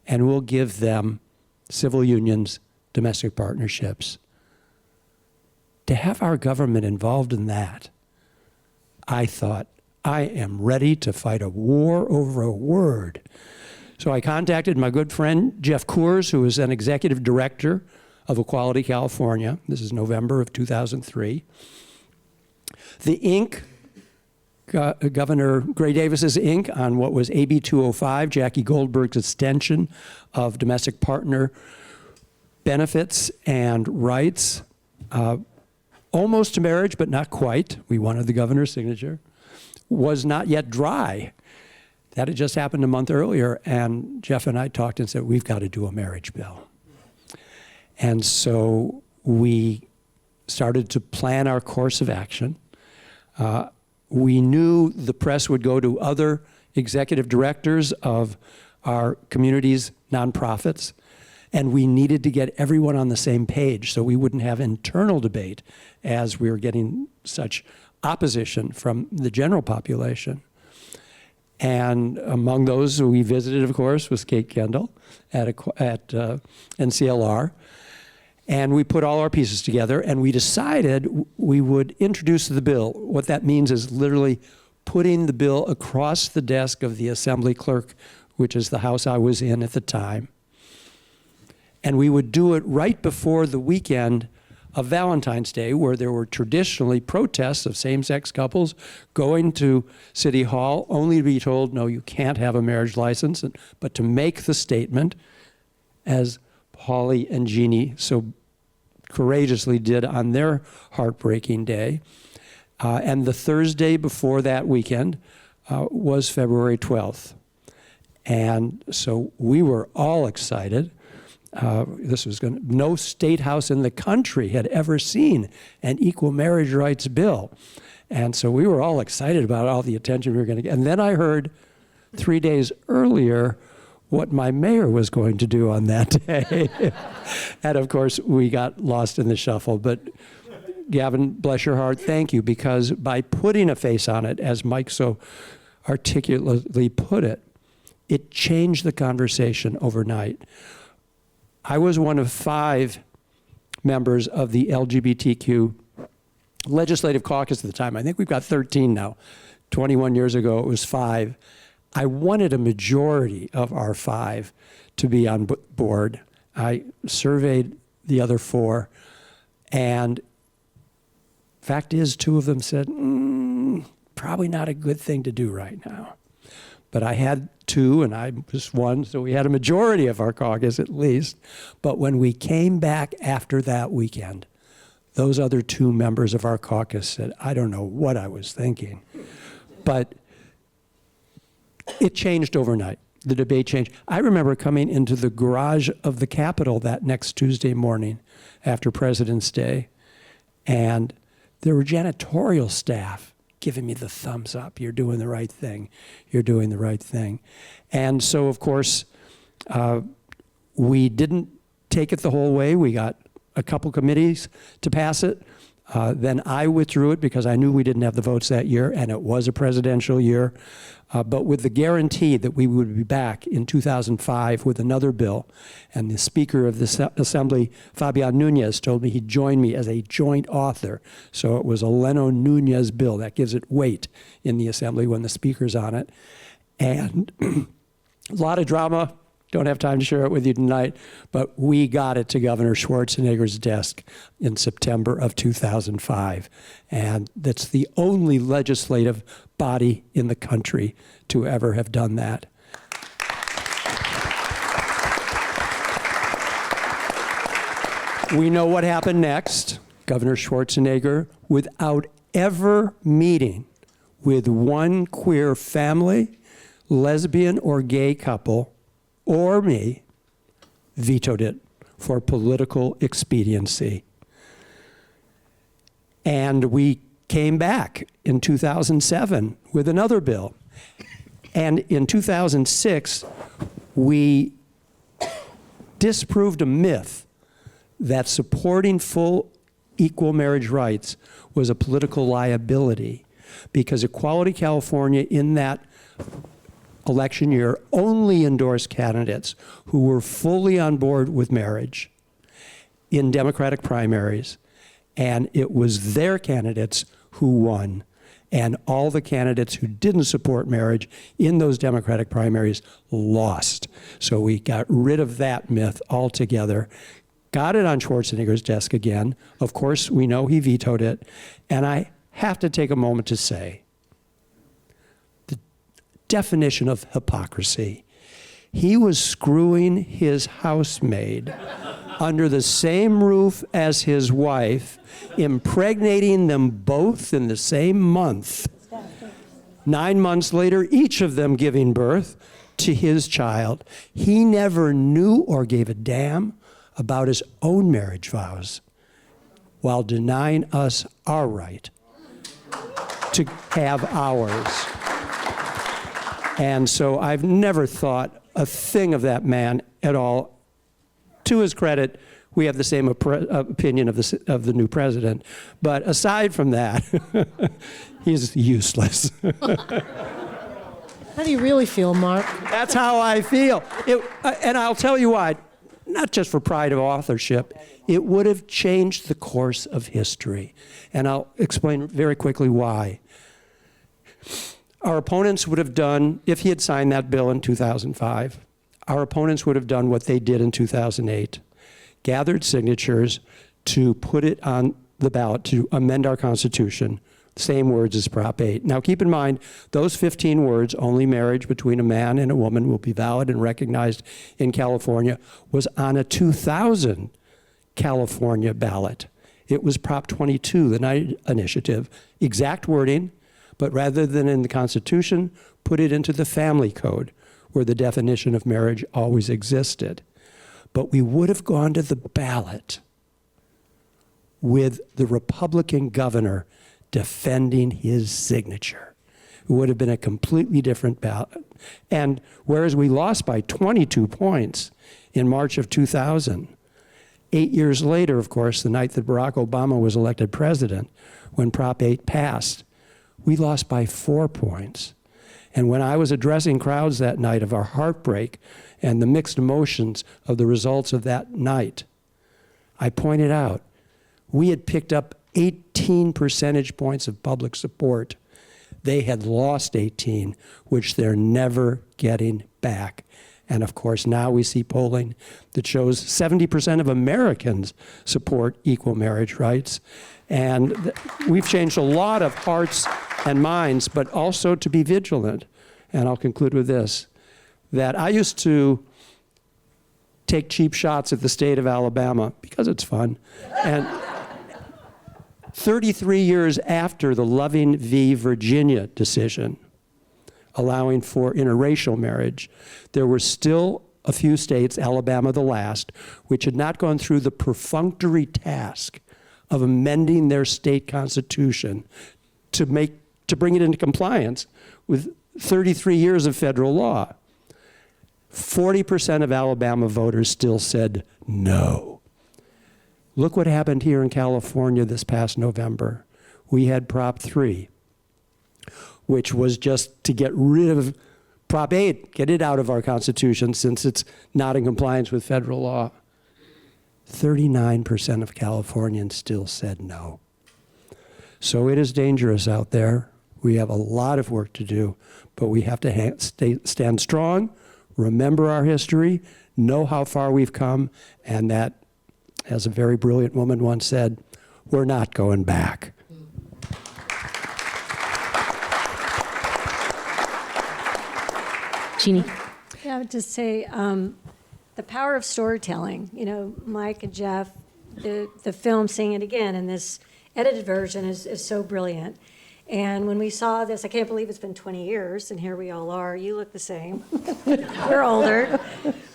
And we'll give them civil unions, domestic partnerships. To have our government involved in that, I thought, I am ready to fight a war over a word. So I contacted my good friend, Jeff Coors, who is an executive director of Equality California. This is November of 2003. The ink, Governor Gray Davis's ink on what was AB 205, Jackie Goldberg's extension of domestic partner benefits and rights, almost to marriage, but not quite. We wanted the governor's signature, was not yet dry. That had just happened a month earlier, and Jeff and I talked and said, we've got to do a marriage bill. And so we started to plan our course of action. We knew the press would go to other executive directors of our community's nonprofits, and we needed to get everyone on the same page so we wouldn't have internal debate as we were getting such opposition from the general population. And among those who we visited, of course, was Kate Kendall at NCLR. And we put all our pieces together, and we decided we would introduce the bill. What that means is literally putting the bill across the desk of the assembly clerk, which is the house I was in at the time. And we would do it right before the weekend of Valentine's Day, where there were traditionally protests of same-sex couples going to City Hall, only to be told, no, you can't have a marriage license, but to make the statement, as Holly and Jeannie so courageously did on their heartbreaking day. And the Thursday before that weekend was February 12th. And so we were all excited. No state house in the country had ever seen an equal marriage rights bill. And so we were all excited about all the attention we were going to get. And then I heard 3 days earlier what my mayor was going to do on that day. And of course, we got lost in the shuffle. But Gavin, bless your heart, thank you, because by putting a face on it, as Mike so articulately put it, it changed the conversation overnight. I was one of 5 members of the LGBTQ Legislative Caucus at the time. I think we've got 13 now. 21 years ago, it was 5. I wanted a majority of our 5 to be on board. I surveyed the other 4, and fact is, 2 of them said, probably not a good thing to do right now. But I had 2, and I was 1, so we had a majority of our caucus at least. But when we came back after that weekend, those other 2 members of our caucus said, I don't know what I was thinking. But it changed overnight. The debate changed. I remember coming into the garage of the Capitol that next Tuesday morning after President's Day, and there were janitorial staff giving me the thumbs up. You're doing the right thing. You're doing the right thing. And so, of course, we didn't take it the whole way. We got a couple committees to pass it. Then I withdrew it because I knew we didn't have the votes that year, and it was a presidential year. But with the guarantee that we would be back in 2005 with another bill, and the Speaker of the Assembly, Fabian Nunez, told me he'd join me as a joint author. So it was a Leno-Nunez bill. That gives it weight in the Assembly when the Speaker's on it. And a lot of drama. Don't have time to share it with you tonight, but we got it to Governor Schwarzenegger's desk in September of 2005. And that's the only legislative body in the country to ever have done that. We know what happened next. Governor Schwarzenegger, without ever meeting with one queer family, lesbian or gay couple, or me, vetoed it for political expediency. And we came back in 2007 with another bill. And in 2006, we disproved a myth that supporting full equal marriage rights was a political liability, because Equality California in that election year only endorsed candidates who were fully on board with marriage in Democratic primaries, and it was their candidates who won. And all the candidates who didn't support marriage in those Democratic primaries lost. So we got rid of that myth altogether, got it on Schwarzenegger's desk again. Of course, we know he vetoed it. And I have to take a moment to say, the definition of hypocrisy. He was screwing his housemaid under the same roof as his wife, impregnating them both in the same month. 9 months later, each of them giving birth to his child. He never knew or gave a damn about his own marriage vows, while denying us our right to have ours. And so I've never thought a thing of that man at all. To his credit, we have the same opinion of the new president. But aside from that, he's useless. How do you really feel, Mark? That's how I feel. And I'll tell you why, not just for pride of authorship, it would have changed the course of history. And I'll explain very quickly why. Our opponents would have done, if he had signed that bill in 2005, our opponents would have done what they did in 2008, gathered signatures to put it on the ballot to amend our Constitution, same words as Prop 8. Now keep in mind, those 15 words, only marriage between a man and a woman will be valid and recognized in California, was on a 2000 California ballot. It was Prop 22, the Knight Initiative, exact wording, but rather than in the Constitution, put it into the Family Code, where the definition of marriage always existed. But we would have gone to the ballot with the Republican governor defending his signature. It would have been a completely different ballot. And whereas we lost by 22 points in March of 2000, 8 years later, of course, the night that Barack Obama was elected president, when Prop 8 passed, we lost by 4 points. And when I was addressing crowds that night of our heartbreak and the mixed emotions of the results of that night, I pointed out we had picked up 18 percentage points of public support. They had lost 18, which they're never getting back. And of course, now we see polling that shows 70% of Americans support equal marriage rights. And we've changed a lot of hearts and minds, but also to be vigilant. And I'll conclude with this, that I used to take cheap shots at the state of Alabama because it's fun. And 33 years after the Loving v. Virginia decision, allowing for interracial marriage, there were still a few states, Alabama the last, which had not gone through the perfunctory task of amending their state constitution to bring it into compliance with 33 years of federal law. 40% of Alabama voters still said no. Look what happened here in California this past November. We had Prop 3, which was just to get rid of Prop 8, get it out of our Constitution since it's not in compliance with federal law. 39% of Californians still said no. So it is dangerous out there. We have a lot of work to do, but we have to stand strong, remember our history, know how far we've come, and that, as a very brilliant woman once said, we're not going back. Jeannie. Yeah, I would just say the power of storytelling. You know, Mike and Jeff, the film Sing It Again, and this edited version is so brilliant. And when we saw this, I can't believe it's been 20 years, and here we all are. You look the same. We're older.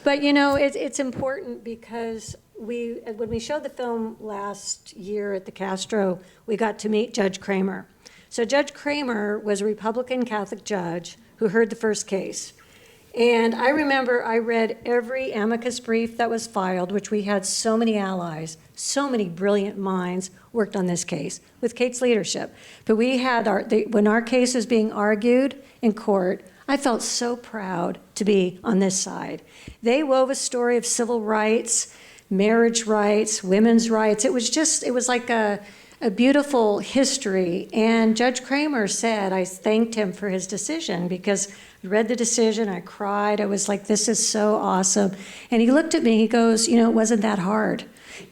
But, you know, it's important because when we showed the film last year at the Castro, we got to meet Judge Kramer. So Judge Kramer was a Republican Catholic judge who heard the first case. And I remember I read every amicus brief that was filed, which we had so many allies, so many brilliant minds worked on this case with Kate's leadership. But we had when our case was being argued in court, I felt so proud to be on this side. They wove a story of civil rights, marriage rights, women's rights. It was like a beautiful history. And Judge Kramer said, I thanked him for his decision because I read the decision, I cried, I was like, this is so awesome. And he looked at me, he goes, it wasn't that hard.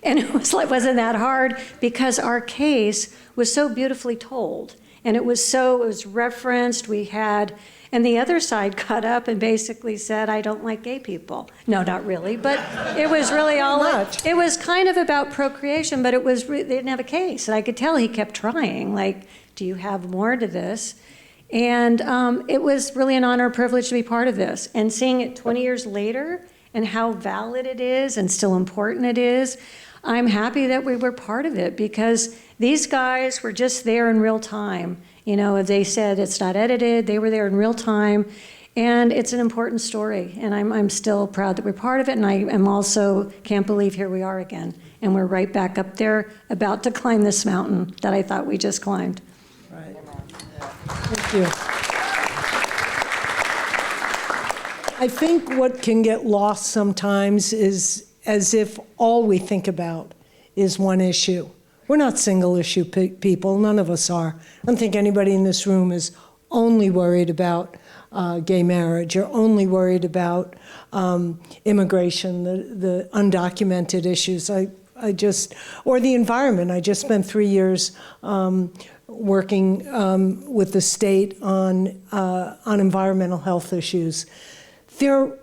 And it was like, wasn't that hard because our case was so beautifully told. And it was referenced, and the other side got up and basically said, I don't like gay people. No, not really, but it was really it was kind of about procreation, but they didn't have a case. And I could tell he kept trying, like, do you have more to this? And it was really an honor and privilege to be part of this. And seeing it 20 years later and how valid it is and still important it is, I'm happy that we were part of it because these guys were just there in real time. They said it's not edited, they were there in real time, and it's an important story, and I'm still proud that we're part of it, and I am also can't believe here we are again, and we're right back up there about to climb this mountain that I thought we just climbed. Right. Thank you. I think what can get lost sometimes is as if all we think about is one issue. We're not single issue people, none of us are. I don't think anybody in this room is only worried about gay marriage or only worried about immigration, the undocumented issues. Or the environment. I just spent 3 years working with the state on environmental health issues. They're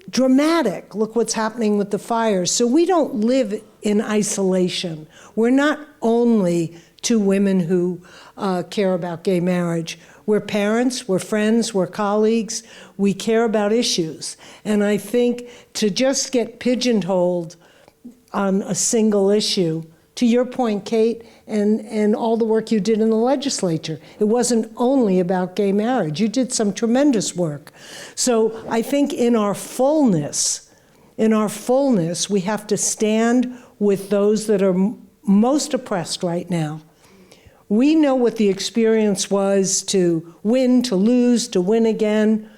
dramatic. Look what's happening with the fires. So we don't live in isolation. We're not only two women who care about gay marriage. We're parents, we're friends, we're colleagues. We care about issues. And I think to just get pigeonholed on a single issue, to your point, Kate, and all the work you did in the legislature, it wasn't only about gay marriage. You did some tremendous work. So I think in our fullness, we have to stand with those that are most oppressed right now. We know what the experience was to win, to lose, to win again.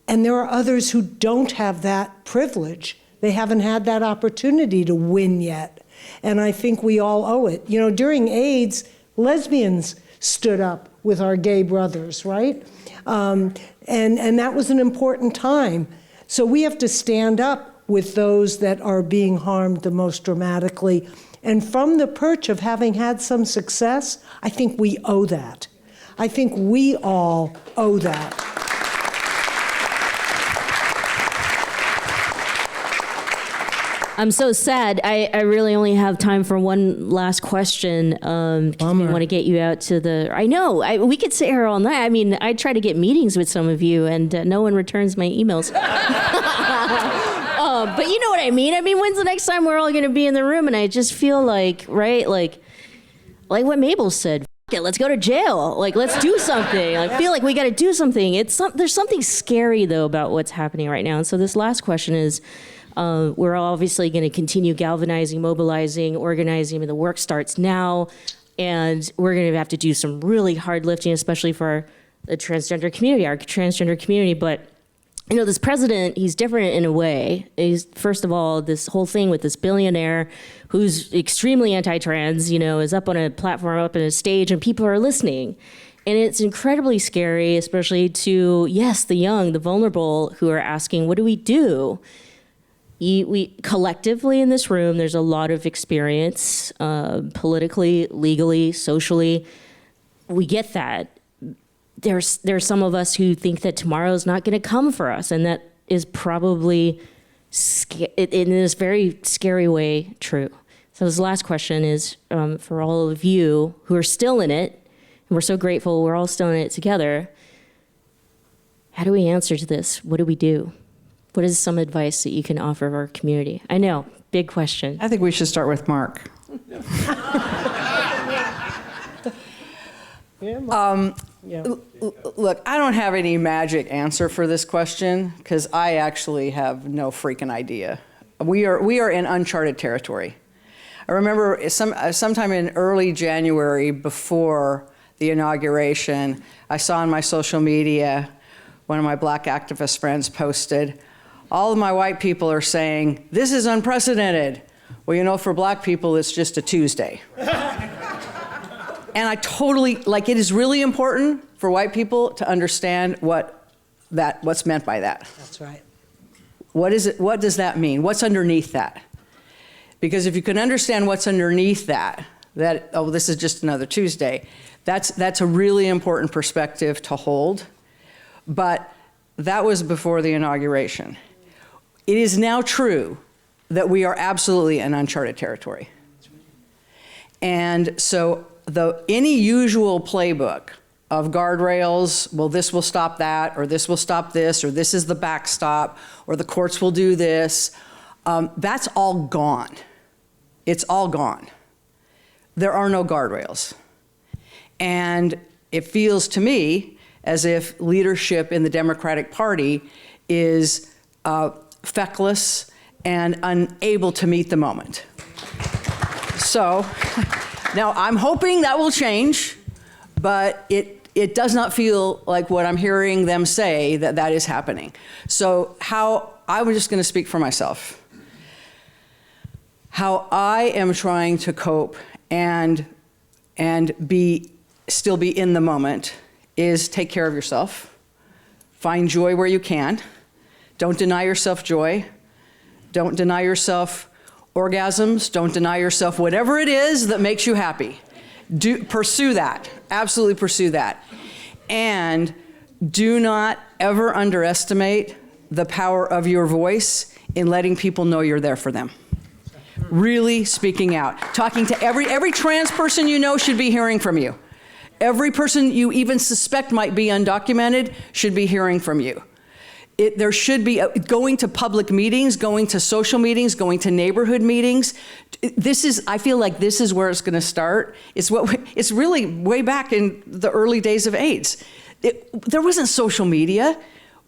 And there are others who don't have that privilege. They haven't had that opportunity to win yet. And I think we all owe it. During AIDS, lesbians stood up with our gay brothers, right? And that was an important time. So we have to stand up with those that are being harmed the most dramatically. And from the perch of having had some success, I think we owe that. I think we all owe that. I'm so sad. I really only have time for one last question. We want to get you out to the. I know. We could sit here all night. I mean, I try to get meetings with some of you, and no one returns my emails. But you know what I mean. I mean, when's the next time we're all going to be in the room? And I just feel like, right, like what Mabel said. F it, let's go to jail. Like, let's do something. I feel like we got to do something. There's something scary though about what's happening right now. And so this last question is. We're obviously going to continue galvanizing, mobilizing, organizing, and the work starts now. And we're going to have to do some really hard lifting, especially for the transgender community, our transgender community. But, this president, he's different in a way. He's, first of all, this whole thing with this billionaire who's extremely anti-trans, is up on a platform, up on a stage, and people are listening. And it's incredibly scary, especially to, yes, the young, the vulnerable, who are asking, what do we do? We collectively in this room, there's a lot of experience, politically, legally, socially. We get that. There's some of us who think that tomorrow's not going to come for us, and that is probably, in this very scary way, true. So this last question is for all of you who are still in it, and we're so grateful we're all still in it together. How do we answer to this? What do we do? What is some advice that you can offer our community? I know, Big question. I think we should start with Mark. Look, I don't have any magic answer for this question because I actually have no freaking idea. We are in uncharted territory. I remember sometime in early January before the inauguration, I saw on my social media, one of my black activist friends posted, all of my white people are saying, this is unprecedented. Well, you know, for black people, it's just a Tuesday. And I totally, like, it is really important for white people to understand what's meant by that. That's right. What is it? What does that mean? What's underneath that? Because if you can understand what's underneath that, oh, this is just another Tuesday, that's a really important perspective to hold. But that was before the inauguration. It is now true that we are absolutely in uncharted territory. And so any usual playbook of guardrails, well, this will stop that, or this will stop this, or this is the backstop, or the courts will do this, that's all gone. It's all gone. There are no guardrails. And it feels to me as if leadership in the Democratic Party is feckless and unable to meet the moment. So now I'm hoping that will change, but it does not feel like what I'm hearing them say that is happening. So I'm just going to speak for myself. How I am trying to cope and still be in the moment is take care of yourself. Find joy where you can. Don't deny yourself joy. Don't deny yourself orgasms. Don't deny yourself whatever it is that makes you happy. Pursue that. Absolutely pursue that. And do not ever underestimate the power of your voice in letting people know you're there for them. Really speaking out. Talking to every trans person you know should be hearing from you. Every person you even suspect might be undocumented should be hearing from you. There should be going to public meetings, going to social meetings, going to neighborhood meetings. I feel like this is where it's going to start. It's really way back in the early days of AIDS. There wasn't social media.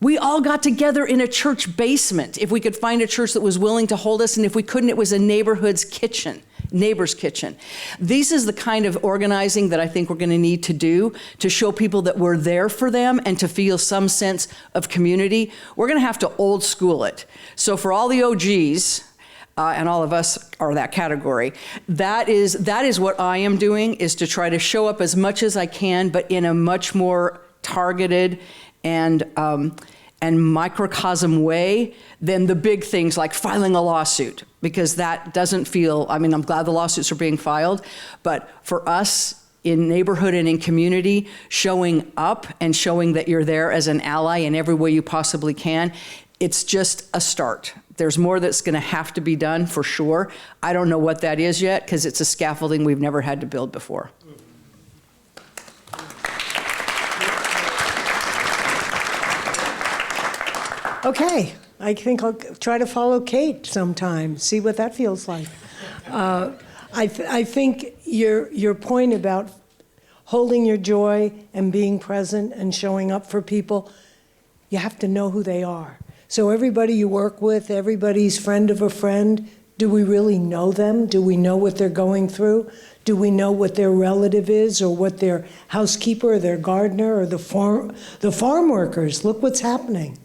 We all got together in a church basement if we could find a church that was willing to hold us, and if we couldn't, it was a neighborhood's kitchen. Neighbor's kitchen. This is the kind of organizing that I think we're going to need to do to show people that we're there for them and to feel some sense of community. We're going to have to old school it. So for all the OGs, and all of us are that category, that is what I am doing, is to try to show up as much as I can, but in a much more targeted and microcosm way than the big things like filing a lawsuit, because that doesn't feel, I'm glad the lawsuits are being filed, but for us in neighborhood and in community, showing up and showing that you're there as an ally in every way you possibly can, it's just a start. There's more that's going to have to be done for sure. I don't know what that is yet, because it's a scaffolding we've never had to build before. Okay, I think I'll try to follow Kate sometime, see what that feels like. I think your point about holding your joy and being present and showing up for people, you have to know who they are. So everybody you work with, everybody's friend of a friend, do we really know them? Do we know what they're going through? Do we know what their relative is, or what their housekeeper or their gardener or the farm workers? Look what's happening.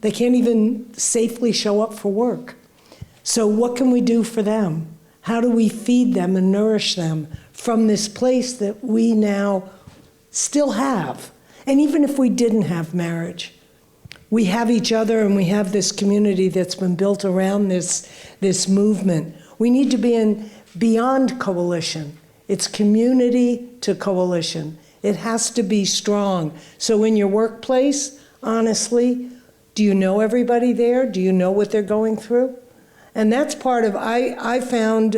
They can't even safely show up for work. So what can we do for them? How do we feed them and nourish them from this place that we now still have? And even if we didn't have marriage, we have each other, and we have this community that's been built around this movement. We need to be in beyond coalition. It's community to coalition. It has to be strong. So in your workplace, honestly, do you know everybody there? Do you know what they're going through? And that's part of, I found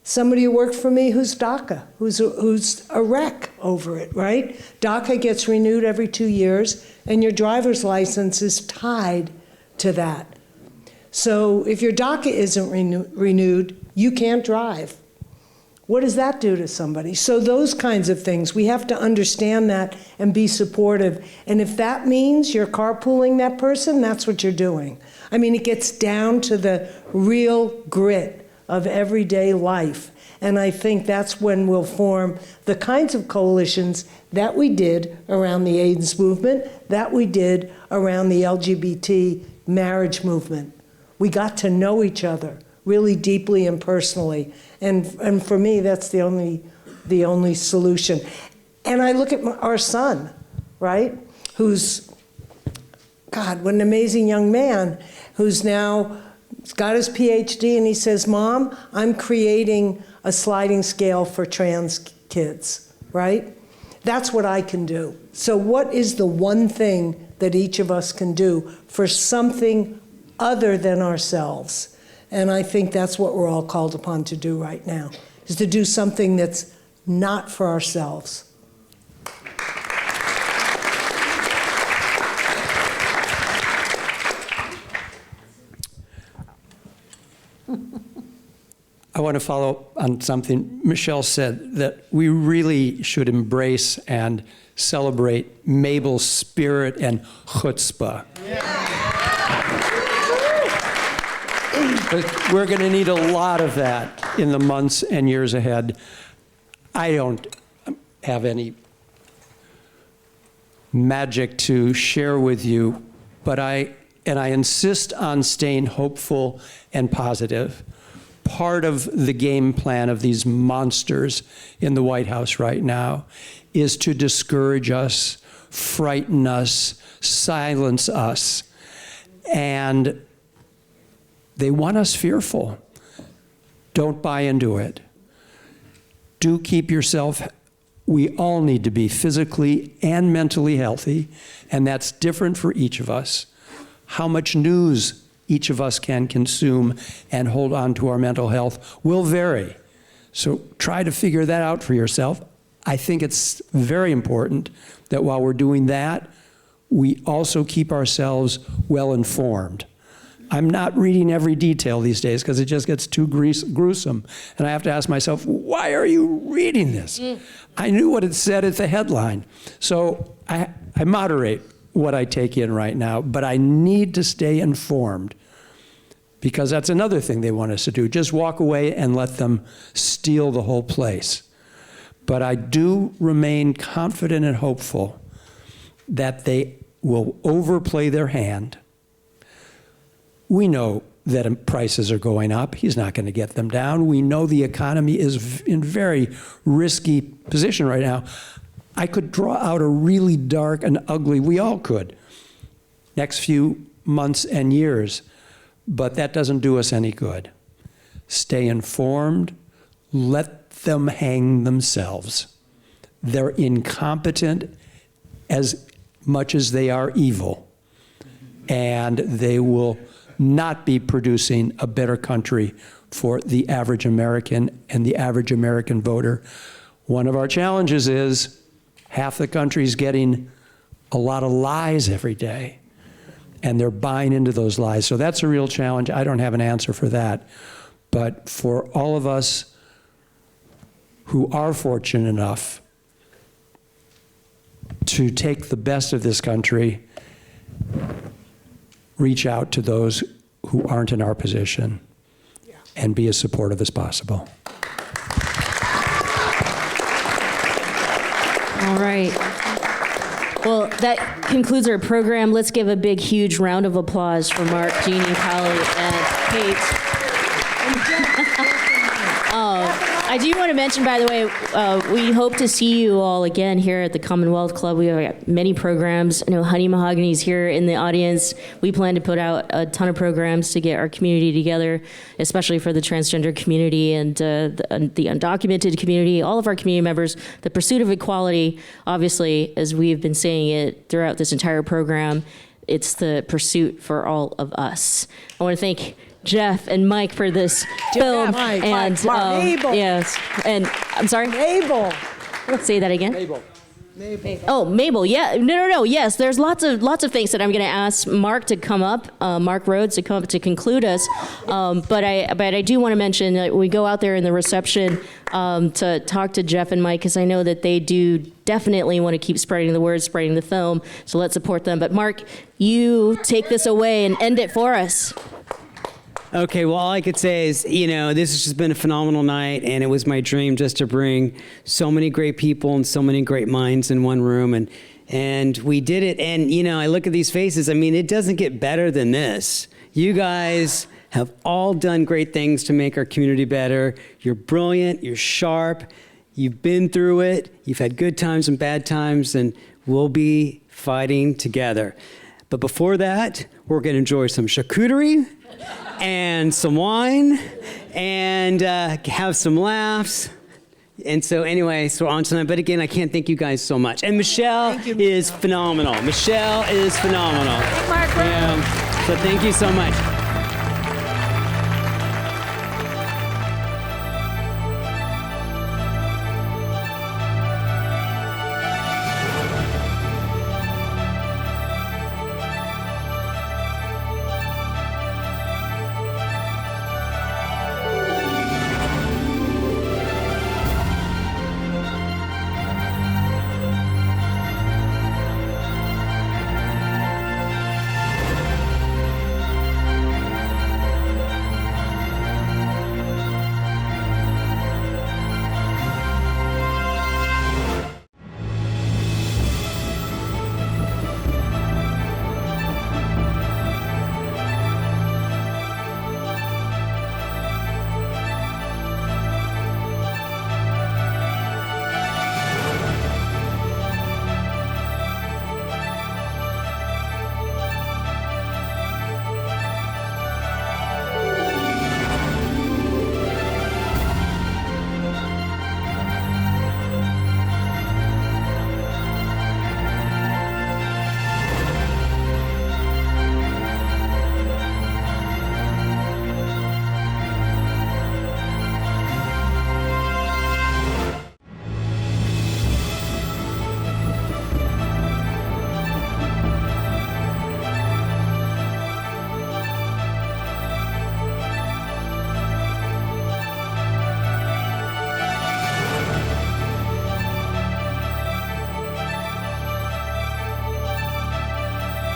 somebody who worked for me who's DACA, who's a wreck over it, right? DACA gets renewed every 2 years, and your driver's license is tied to that. So if your DACA isn't renewed, you can't drive. What does that do to somebody? So those kinds of things, we have to understand that and be supportive. And if that means you're carpooling that person, that's what you're doing. I mean, it gets down to the real grit of everyday life. And I think that's when we'll form the kinds of coalitions that we did around the AIDS movement, that we did around the LGBT marriage movement. We got to know each other really deeply and personally. And for me, that's the only solution. And I look at our son, right, who's, God, what an amazing young man, who's now got his PhD, and he says, Mom, I'm creating a sliding scale for trans kids, right? That's what I can do. So what is the one thing that each of us can do for something other than ourselves? And I think that's what we're all called upon to do right now, is to do something that's not for ourselves. I want to follow on something Michelle said, that we really should embrace and celebrate Mabel's spirit and chutzpah. We're going to need a lot of that in the months and years ahead. I don't have any magic to share with you, but I insist on staying hopeful and positive. Part of the game plan of these monsters in the White House right now is to discourage us, frighten us, silence us, and they want us fearful. Don't buy into it. Do keep yourself. We all need to be physically and mentally healthy, and that's different for each of us. How much news each of us can consume and hold on to our mental health will vary. So try to figure that out for yourself. I think it's very important that while we're doing that, we also keep ourselves well informed. I'm not reading every detail these days because it just gets too gruesome. And I have to ask myself, why are you reading this? I knew what it said at the headline. So I moderate what I take in right now, but I need to stay informed, because that's another thing they want us to do. Just walk away and let them steal the whole place. But I do remain confident and hopeful that they will overplay their hand. We know that prices are going up. He's not going to get them down. We know the economy is in very risky position right now. I could draw out a really dark and ugly, we all could, next few months and years, but that doesn't do us any good. Stay informed, let them hang themselves. They're incompetent as much as they are evil, and they will not be producing a better country for the average American and the average American voter. One of our challenges is half the country's getting a lot of lies every day, and they're buying into those lies. So that's a real challenge. I don't have an answer for that. But for all of us who are fortunate enough to take the best of this country, reach out to those who aren't in our position and be as supportive as possible. All right. Well, that concludes our program. Let's give a big, huge round of applause for Mark, Jeannie, Polly, and Kate. I do want to mention, by the way, we hope to see you all again here at the Commonwealth Club. We have many programs. I know Honey Mahogany is here in the audience. We plan to put out a ton of programs to get our community together, especially for the transgender community and the undocumented community, all of our community members. The pursuit of equality, obviously, as we've been saying it throughout this entire program, it's the pursuit for all of us. I want to thank Jeff and Mike for this film. Mike, and Mabel. yes, and I'm sorry, Mabel. say that again. Mabel. Oh, Mabel, yeah. No. Yes, there's lots of things that I'm going to ask Mark to come up, Mark Rhodes to come up to conclude us. But I do want to mention that we go out there in the reception to talk to Jeff and Mike, because I know that they do definitely want to keep spreading the word, spreading the film. So let's support them. But Mark, you take this away and end it for us. Okay, well, all I could say is, this has just been a phenomenal night, and it was my dream just to bring so many great people and so many great minds in one room, and we did it. And, I look at these faces, it doesn't get better than this. You guys have all done great things to make our community better. You're brilliant, you're sharp, you've been through it, you've had good times and bad times, and we'll be fighting together. But before that, we're going to enjoy some charcuterie and some wine and have some laughs. And so anyway, so on tonight. But again, I can't thank you guys so much. And Michelle is phenomenal. Michelle is phenomenal. Mark. So thank you so much.